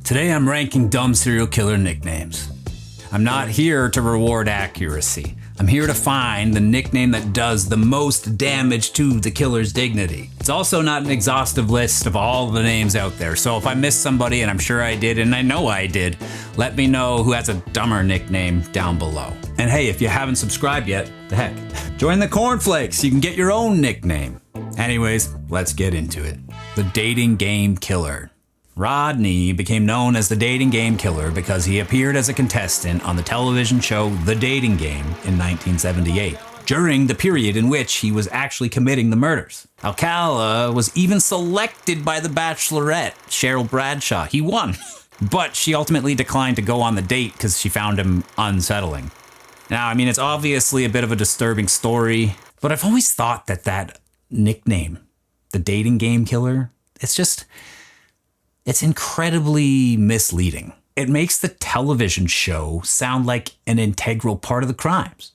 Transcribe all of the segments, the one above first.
Today I'm ranking dumb serial killer nicknames. I'm not here to reward accuracy. I'm here to find the nickname that does the most damage to the killer's dignity. It's also not an exhaustive list of all the names out there, so if I missed somebody, and I'm sure I did, and I know I did, let me know who has a dumber nickname down below. And hey, if you haven't subscribed yet, the heck, join the cornflakes, you can get your own nickname. Anyways, let's get into it. The dating game killer. Rodney became known as the dating game killer because he appeared as a contestant on the television show The Dating Game in 1978, during the period in which he was actually committing the murders. Alcala was even selected by the Bachelorette, Cheryl Bradshaw. He won, but she ultimately declined to go on the date because she found him unsettling. Now, I mean, it's obviously a bit of a disturbing story, but I've always thought that nickname, the dating game killer, it's incredibly misleading. It makes the television show sound like an integral part of the crimes,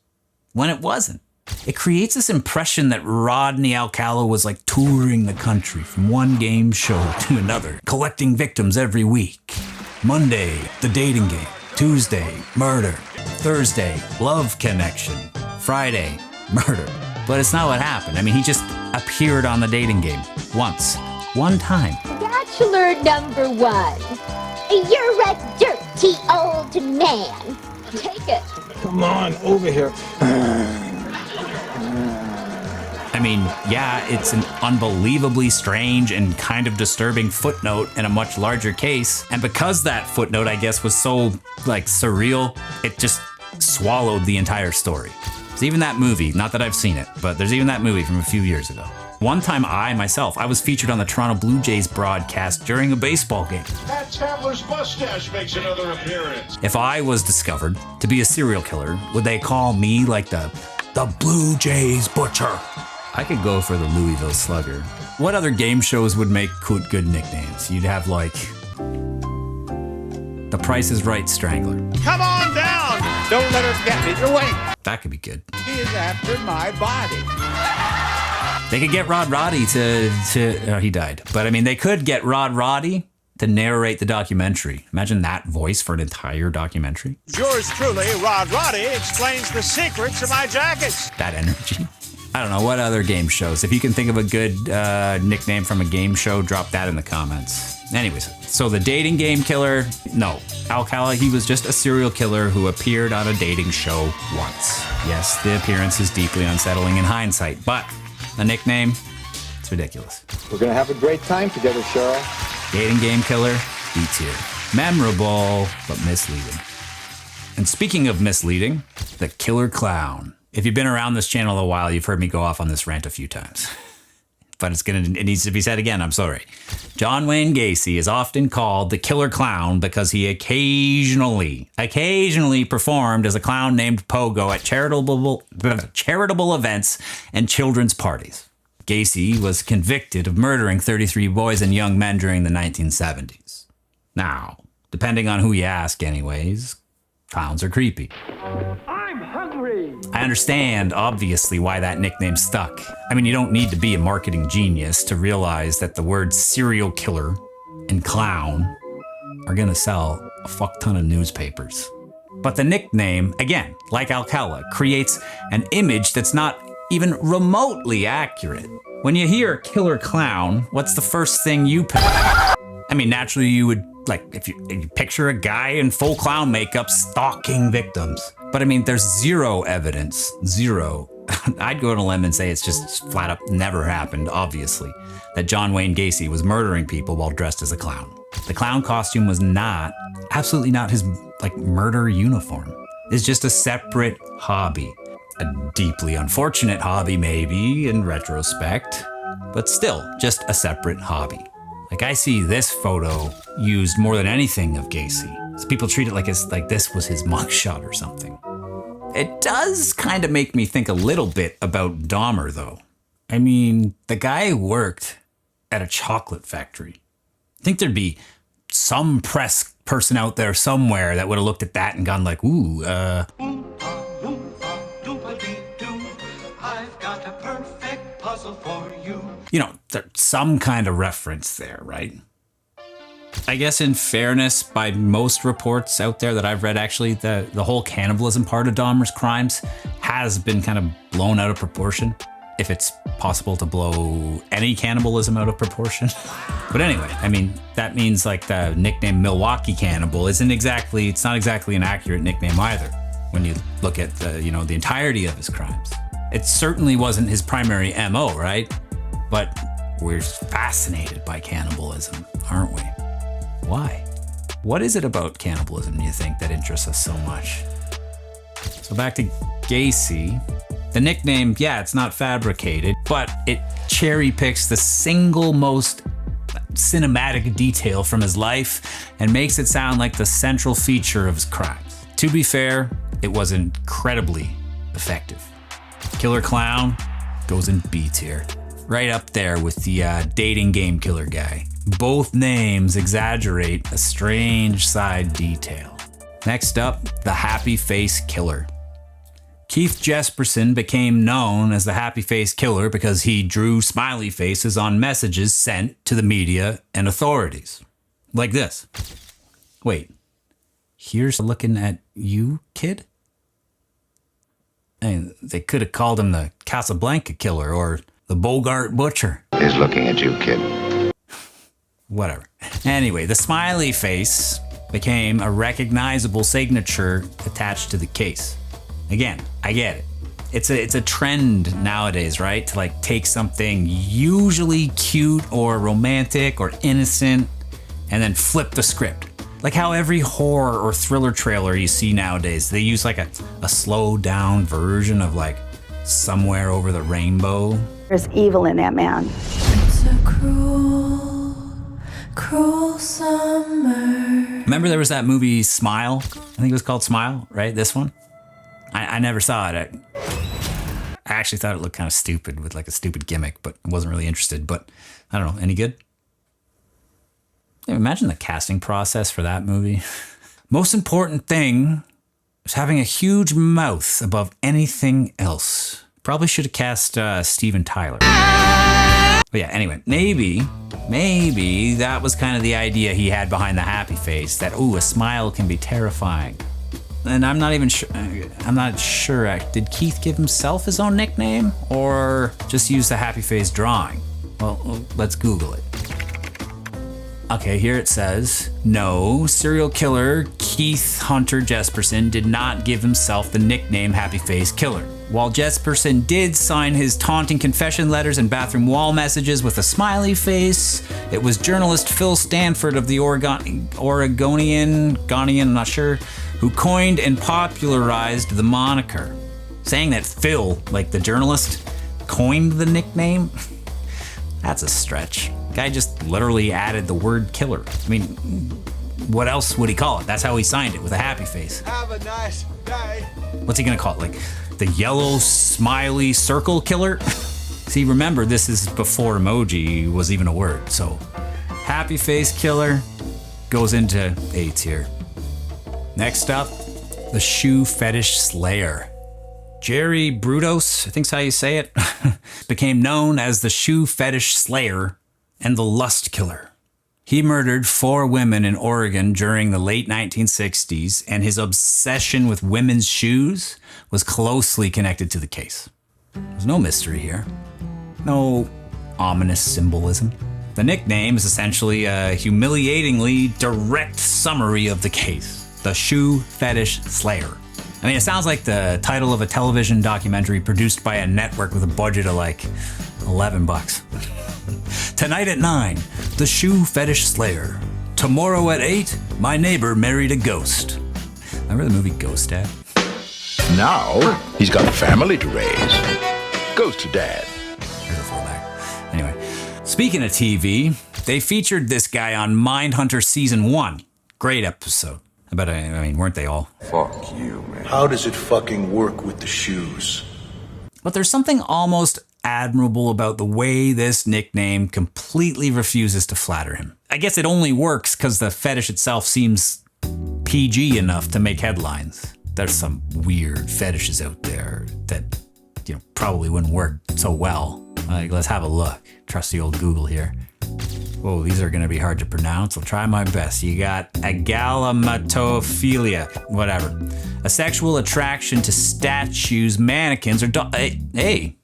when it wasn't. It creates this impression that Rodney Alcala was like touring the country from one game show to another, collecting victims every week. Monday, the dating game. Tuesday, murder. Thursday, love connection. Friday, murder. But it's not what happened. I mean, he just appeared on the dating game once. One time. Bachelor number one. You're a dirty old man. Take it. Come on, over here. I mean, yeah, it's an unbelievably strange and kind of disturbing footnote in a much larger case. And because that footnote, I guess, was so, surreal, it just swallowed the entire story. There's even that movie, not that I've seen it, but there's even that movie from a few years ago. One time I was featured on the Toronto Blue Jays broadcast during a baseball game. Pat Tabler's mustache makes another appearance. If I was discovered to be a serial killer, would they call me like the Blue Jays butcher? I could go for the Louisville Slugger. What other game shows would make good nicknames? You'd have The Price is Right Strangler. Come on down! Don't let her get in your way. That could be good. He is after my body. They could get Rod Roddy he died. But I mean, they could get Rod Roddy to narrate the documentary. Imagine that voice for an entire documentary. Yours truly, Rod Roddy, explains the secrets of my jackets. That energy. I don't know, what other game shows? If you can think of a good nickname from a game show, drop that in the comments. Anyways, so the dating game killer, no. Alcala, he was just a serial killer who appeared on a dating show once. Yes, the appearance is deeply unsettling in hindsight, but a nickname, it's ridiculous. We're gonna have a great time together, Cheryl. Dating game killer, B tier. Memorable, but misleading. And speaking of misleading, the killer clown. If you've been around this channel a while, you've heard me go off on this rant a few times. But it needs to be said again, I'm sorry. John Wayne Gacy is often called the killer clown because he occasionally performed as a clown named Pogo at charitable events and children's parties. Gacy was convicted of murdering 33 boys and young men during the 1970s. Now, depending on who you ask anyways, clowns are creepy. I understand, obviously, why that nickname stuck. I mean, you don't need to be a marketing genius to realize that the words serial killer and clown are gonna sell a fuck ton of newspapers. But the nickname, again, like Alcala, creates an image that's not even remotely accurate. When you hear killer clown, what's the first thing you picture? I mean, naturally you would, if you picture a guy in full clown makeup stalking victims. But I mean, there's zero evidence, zero. I'd go on a limb and say it's just flat up never happened, obviously, that John Wayne Gacy was murdering people while dressed as a clown. The clown costume was absolutely not his, murder uniform. It's just a separate hobby. A deeply unfortunate hobby, maybe, in retrospect, but still, just a separate hobby. I see this photo used more than anything of Gacy. So people treat it like this was his mugshot or something. It does kind of make me think a little bit about Dahmer, though. I mean, the guy worked at a chocolate factory. I think there'd be some press person out there somewhere that would have looked at that and gone ooh, I've got a perfect puzzle for you. There's some kind of reference there, right? I guess in fairness, by most reports out there that I've read, actually, the whole cannibalism part of Dahmer's crimes has been kind of blown out of proportion. If it's possible to blow any cannibalism out of proportion. But anyway, I mean, that means like the nickname Milwaukee Cannibal it's not exactly an accurate nickname either when you look at the entirety of his crimes. It certainly wasn't his primary MO, right? But we're fascinated by cannibalism, aren't we? Why? What is it about cannibalism, do you think, that interests us so much? So back to Gacy. The nickname, yeah, it's not fabricated, but it cherry picks the single most cinematic detail from his life and makes it sound like the central feature of his crimes. To be fair, it was incredibly effective. Killer Clown goes in B tier, right up there with the dating game killer guy. Both names exaggerate a strange side detail. Next up, the Happy Face Killer. Keith Jesperson became known as the Happy Face Killer because he drew smiley faces on messages sent to the media and authorities. Like this. Wait, here's looking at you, kid? I mean, they could have called him the Casablanca Killer or the Bogart Butcher. He's looking at you, kid. Whatever. Anyway, the smiley face became a recognizable signature attached to the case. Again, I get it. It's a trend nowadays, right? To like take something usually cute or romantic or innocent and then flip the script. Like how every horror or thriller trailer you see nowadays, they use like a slowed down version of like Somewhere Over the Rainbow. There's evil in that man. It's a cruel, cruel summer. Remember there was that movie Smile? I think it was called Smile, right? This one? I never saw it. I actually thought it looked kind of stupid with like a stupid gimmick, but I wasn't really interested. But I don't know, any good? Yeah, imagine the casting process for that movie. Most important thing is having a huge mouth above anything else. Probably should have cast Steven Tyler. But yeah, anyway, maybe that was kind of the idea he had behind the happy face, that, ooh, a smile can be terrifying. And I'm not sure, did Keith give himself his own nickname or just use the happy face drawing? Well, let's Google it. Okay, here it says, no, serial killer Keith Hunter Jesperson did not give himself the nickname Happy Face Killer. While Jesperson did sign his taunting confession letters and bathroom wall messages with a smiley face, it was journalist Phil Stanford of the Oregonian, I'm not sure, who coined and popularized the moniker. Saying that Phil, like the journalist, coined the nickname? That's a stretch. Guy just literally added the word killer. I mean, what else would he call it? That's how he signed it, with a happy face. Have a nice day. What's he gonna call it? Like the yellow smiley circle killer? See, remember, this is before emoji was even a word, so happy face killer goes into A tier. Next up, the Shoe Fetish Slayer. Jerry Brudos, I think's how you say it, became known as the Shoe Fetish Slayer and the Lust Killer. He murdered 4 women in Oregon during the late 1960s, and his obsession with women's shoes was closely connected to the case. There's no mystery here. No ominous symbolism. The nickname is essentially a humiliatingly direct summary of the case. The Shoe Fetish Slayer. I mean, it sounds like the title of a television documentary produced by a network with a budget of like $11. Tonight at 9, The Shoe Fetish Slayer. Tomorrow at 8, My Neighbor Married a Ghost. Remember the movie Ghost Dad? Now, he's got a family to raise. Goes to dad. Here's a throwback. Anyway, speaking of TV, they featured this guy on Mindhunter Season 1. Great episode. I mean, weren't they all? Fuck you, man. How does it fucking work with the shoes? But there's something almost admirable about the way this nickname completely refuses to flatter him. I guess it only works because the fetish itself seems PG enough to make headlines. There's some weird fetishes out there that, probably wouldn't work so well. Like, let's have a look. Trusty old Google here. Whoa, these are going to be hard to pronounce. I'll try my best. You got agalamatophilia, whatever. A sexual attraction to statues, mannequins, or hey,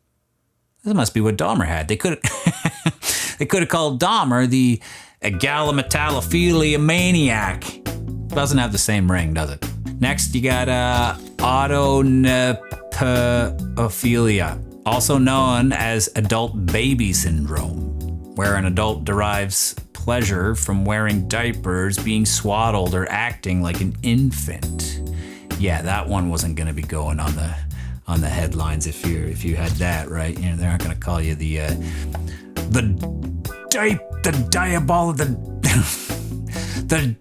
this must be what Dahmer had. They could have called Dahmer the agalamatophilia maniac. Doesn't have the same ring, does it? Next, you got autoneophilia, also known as adult baby syndrome, where an adult derives pleasure from wearing diapers, being swaddled, or acting like an infant. Yeah, that one wasn't going to be going on the headlines if you had that, right? You know, they're not going to call you the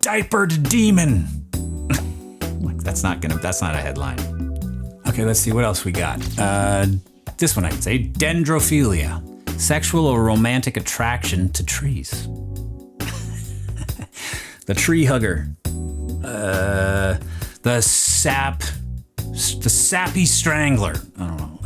diapered demon. That's not a headline. Okay, let's see what else we got. This one I can say, dendrophilia, sexual or romantic attraction to trees. The tree hugger, the sappy strangler. I don't know.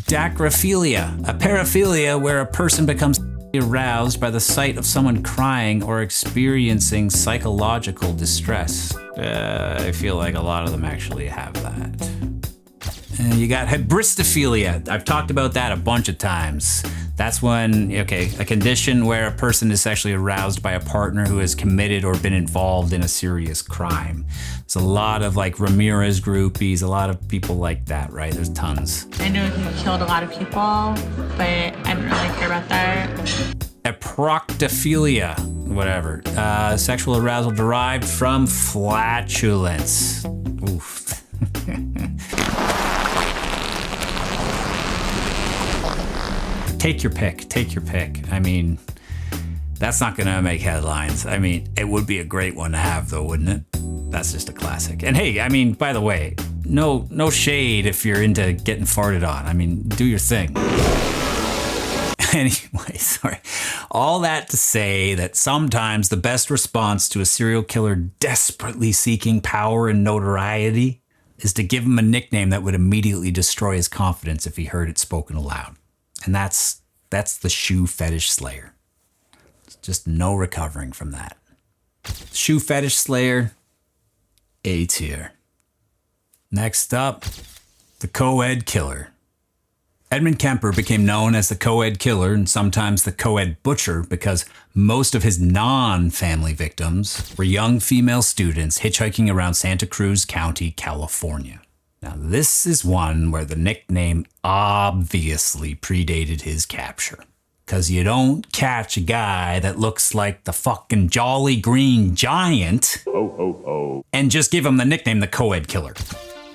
Dacrophilia, a paraphilia where a person becomes aroused by the sight of someone crying or experiencing psychological distress. I feel like a lot of them actually have that. And you got hybristophilia. I've talked about that a bunch of times. That's when, a condition where a person is sexually aroused by a partner who has committed or been involved in a serious crime. There's a lot of like Ramirez groupies, a lot of people like that, right? There's tons. I know he killed a lot of people, but I don't really care about that. Eproctophilia, whatever. Sexual arousal derived from flatulence. Oof. Take your pick. I mean, that's not gonna make headlines. I mean, it would be a great one to have though, wouldn't it? That's just a classic. And hey, I mean, by the way, no shade if you're into getting farted on. I mean, do your thing. Anyway, sorry. All that to say that sometimes the best response to a serial killer desperately seeking power and notoriety is to give him a nickname that would immediately destroy his confidence if he heard it spoken aloud. And that's the Shoe Fetish Slayer. It's just no recovering from that. Shoe Fetish Slayer, A tier. Next up, the Co-Ed Killer. Edmund Kemper became known as the Co-Ed Killer and sometimes the Co-Ed Butcher because most of his non-family victims were young female students hitchhiking around Santa Cruz County, California. Now, this is one where the nickname obviously predated his capture. Because you don't catch a guy that looks like the fucking Jolly Green Giant and just give him the nickname the Co-Ed Killer.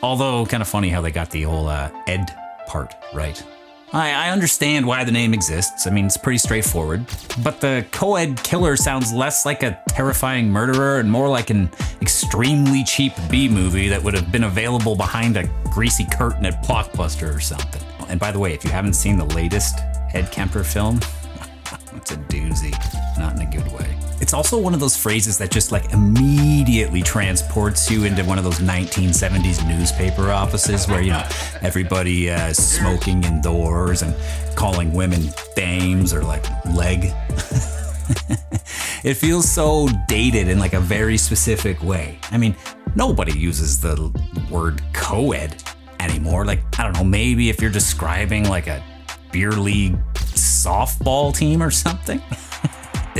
Although, kind of funny how they got the whole Ed part right. I understand why the name exists. I mean, it's pretty straightforward. But the Co-Ed Killer sounds less like a terrifying murderer and more like an extremely cheap B-movie that would have been available behind a greasy curtain at Blockbuster or something. And by the way, if you haven't seen the latest Ed Kemper film, it's a doozy, not in a good way. It's also one of those phrases that just like immediately transports you into one of those 1970s newspaper offices where, you know, everybody smoking indoors and calling women dames or like leg. It feels so dated in like a very specific way. I mean, nobody uses the word co-ed anymore. Like, I don't know, maybe if you're describing like a beer league softball team or something.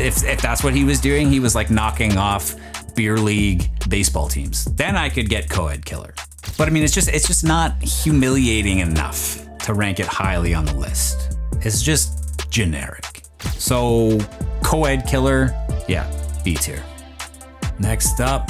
If that's what he was doing, he was like knocking off beer league baseball teams. Then I could get Co-Ed Killer. But I mean, it's just not humiliating enough to rank it highly on the list. It's just generic. So Co-Ed Killer, yeah, B tier. Next up,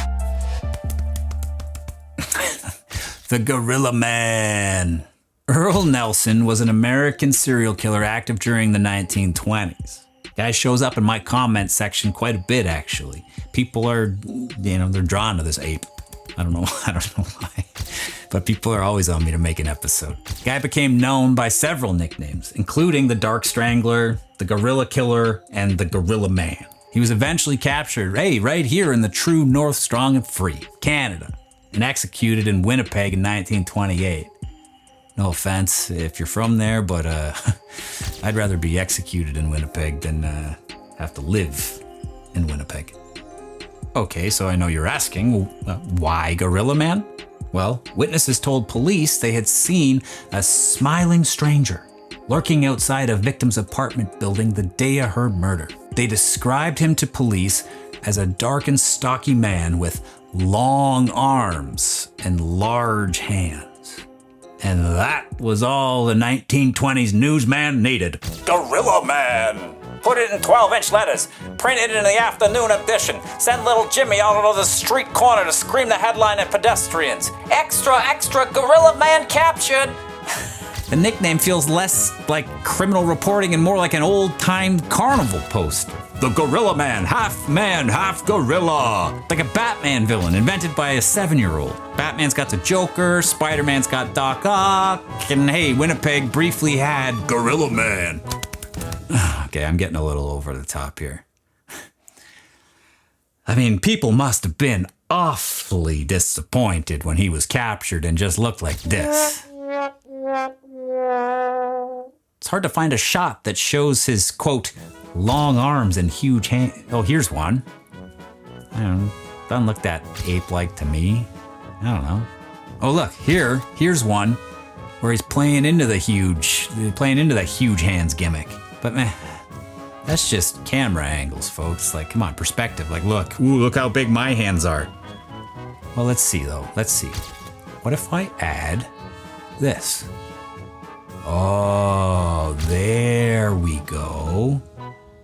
the Gorilla Man. Earl Nelson was an American serial killer active during the 1920s. Guy shows up in my comment section quite a bit, actually. People are, they're drawn to this ape. I don't know why. But people are always on me to make an episode. Guy became known by several nicknames, including the Dark Strangler, the Gorilla Killer, and the Gorilla Man. He was eventually captured, right here in the true North Strong and Free, Canada, and executed in Winnipeg in 1928. No offense if you're from there, but I'd rather be executed in Winnipeg than have to live in Winnipeg. Okay, so I know you're asking, why Gorilla Man? Well, witnesses told police they had seen a smiling stranger lurking outside a victim's apartment building the day of her murder. They described him to police as a dark and stocky man with long arms and large hands. And that was all the 1920s newsman needed. Gorilla Man! Put it in 12-inch letters. Print it in the afternoon edition. Send little Jimmy out onto the street corner to scream the headline at pedestrians. Extra, extra, Gorilla Man captured! The nickname feels less like criminal reporting and more like an old-time carnival post. The Gorilla Man, half gorilla. Like a Batman villain invented by a 7-year-old. Batman's got the Joker, Spider-Man's got Doc Ock, and hey, Winnipeg briefly had Gorilla Man. Okay, I'm getting a little over the top here. I mean, people must have been awfully disappointed when he was captured and just looked like this. It's hard to find a shot that shows his, quote, long arms and huge hands. Oh, here's one. I don't know. Doesn't look that ape-like to me. I don't know. Oh, look, here's one where he's playing into the huge hands gimmick. But man, that's just camera angles, folks. Like, come on, perspective. Like, look how big my hands are. Well, let's see though. Let's see. What if I add this? Oh, there we go.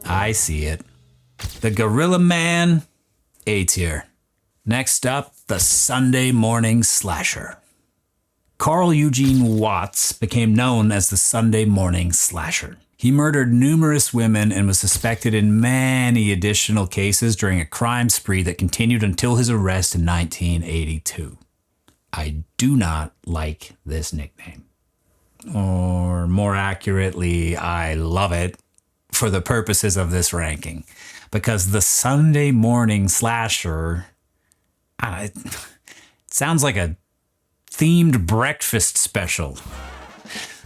I see it. The Gorilla Man, A tier. Next up, the Sunday Morning Slasher. Carl Eugene Watts became known as the Sunday Morning Slasher. He murdered numerous women and was suspected in many additional cases during a crime spree that continued until his arrest in 1982. I do not like this nickname. Or more accurately, I love it for the purposes of this ranking. Because the Sunday Morning Slasher, it sounds like a themed breakfast special.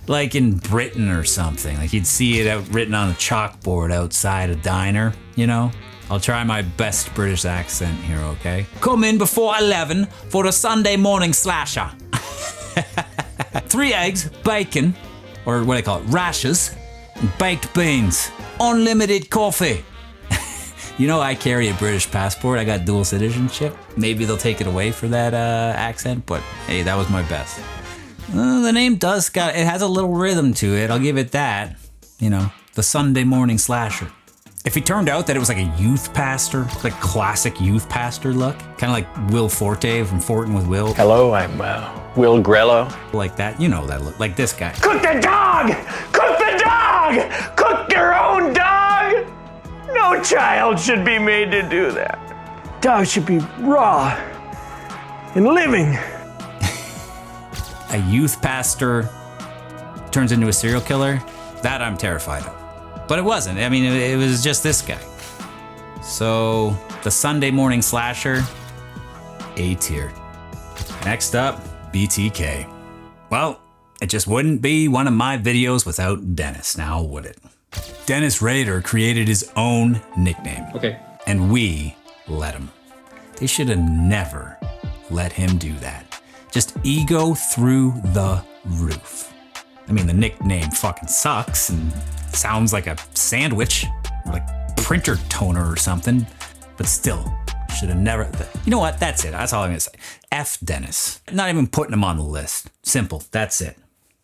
Like in Britain or something. Like you'd see it written on a chalkboard outside a diner, you know? I'll try my best British accent here, okay? Come in before 11 for the Sunday Morning Slasher. 3 eggs, bacon, or what do they call it, rashers, and baked beans. Unlimited coffee. You know, I carry a British passport. I got dual citizenship. Maybe they'll take it away for that accent, but hey, that was my best. The name it has a little rhythm to it. I'll give it that. You know, the Sunday Morning Slasher. If it turned out that it was like a youth pastor, like classic youth pastor look, kind of like Will Forte from Fortin with Will. Hello, I'm Will Grello. Like that, you know that look, like this guy. Cook the dog! Cook the dog! Cook your own dog! No child should be made to do that. Dog should be raw and living. A youth pastor turns into a serial killer? That I'm terrified of. But it wasn't. I mean, it was just this guy. So, the Sunday Morning Slasher, A tier. Next up, BTK. Well, it just wouldn't be one of my videos without Dennis, now would it? Dennis Rader created his own nickname. Okay. And we let him. They should have never let him do that. Just ego through the roof. I mean, the nickname fucking sucks and sounds like a sandwich, or like printer toner or something, but still, should have never. You know what? That's it. That's all I'm gonna say. F Dennis. Not even putting him on the list. Simple. That's it.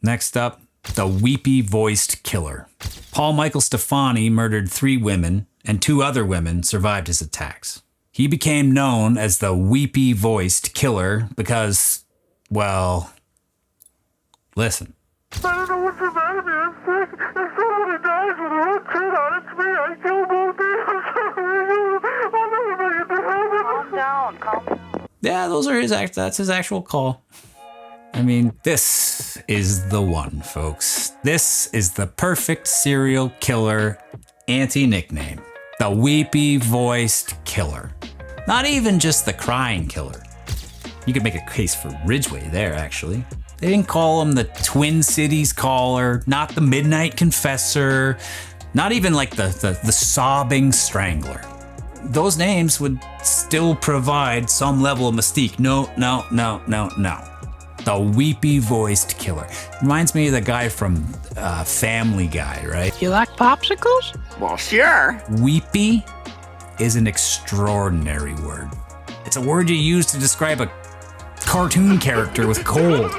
Next up, the Weepy-Voiced Killer. Paul Michael Stefani murdered 3 women, and 2 other women survived his attacks. He became known as the Weepy-Voiced Killer because, well, listen. I don't know what's the matter with me. I'm sick. If somebody dies with a hook kid on, it's me. I killed both of I'll never make it to heaven. Calm down. Yeah, that's his actual call. I mean, this is the one, folks. This is the perfect serial killer anti-nickname. The Weepy-Voiced Killer. Not even just the crying killer. You could make a case for Ridgway there, actually. They didn't call him the Twin Cities Caller, not the Midnight Confessor, Not even like the sobbing strangler. Those names would still provide some level of mystique. No. The Weepy-Voiced Killer. Reminds me of the guy from Family Guy, right? You like popsicles? Well, sure. Weepy is an extraordinary word. It's a word you use to describe a cartoon character with cold.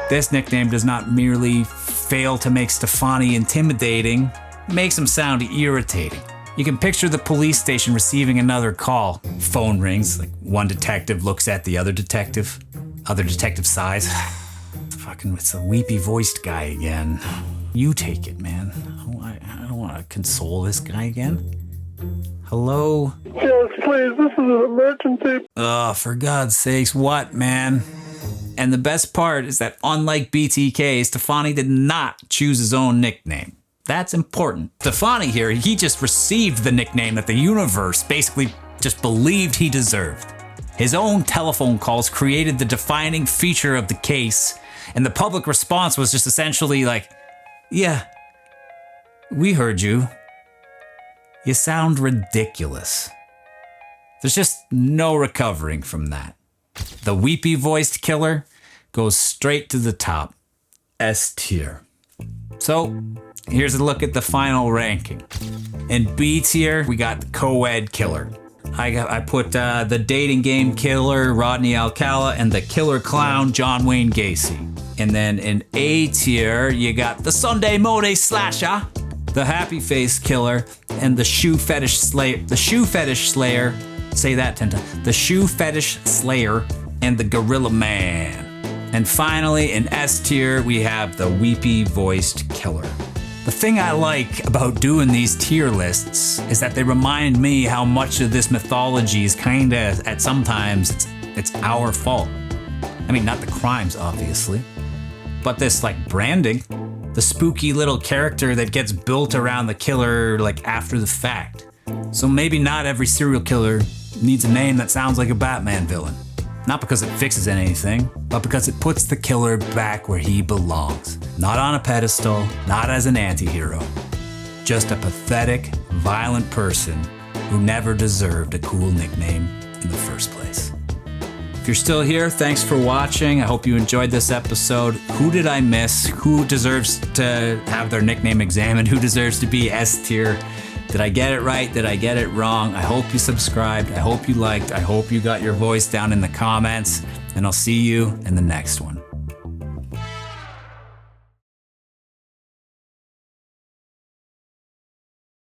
This nickname does not merely fail to make Stefani intimidating, it makes him sound irritating. You can picture the police station receiving another call. Phone rings, like one detective looks at the other detective sighs. Fucking, it's the Weepy-Voiced guy again. You take it, man. I don't want to console this guy again. Hello? Yes, please, this is an emergency. Oh, for God's sakes, what, man? And the best part is that unlike BTK, Stefani did not choose his own nickname. That's important. Stefani here, he just received the nickname that the universe basically just believed he deserved. His own telephone calls created the defining feature of the case, and the public response was just essentially like, yeah, we heard you. You sound ridiculous. There's just no recovering from that. The Weepy-Voiced Killer goes straight to the top. S tier. So, here's a look at the final ranking. In B tier, we got the co-ed killer. I put the dating game killer, Rodney Alcala, and the killer clown, John Wayne Gacy. And then in A tier, you got the Sunday Mode Slasher, the Happy Face Killer, and the Shoe Fetish Slayer. The Shoe Fetish Slayer, say that 10 times. The Shoe Fetish Slayer and the Gorilla Man. And finally, in S tier, we have the Weepy-Voiced Killer. The thing I like about doing these tier lists is that they remind me how much of this mythology is kinda, at sometimes, it's our fault. I mean, not the crimes, obviously, but this like branding, the spooky little character that gets built around the killer like after the fact. So maybe not every serial killer needs a name that sounds like a Batman villain. Not because it fixes anything, but because it puts the killer back where he belongs. Not on a pedestal, not as an anti-hero. Just a pathetic, violent person who never deserved a cool nickname in the first place. If you're still here, thanks for watching. I hope you enjoyed this episode. Who did I miss? Who deserves to have their nickname examined? Who deserves to be S tier? Did I get it right? Did I get it wrong? I hope you subscribed. I hope you liked. I hope you got your voice down in the comments. And I'll see you in the next one.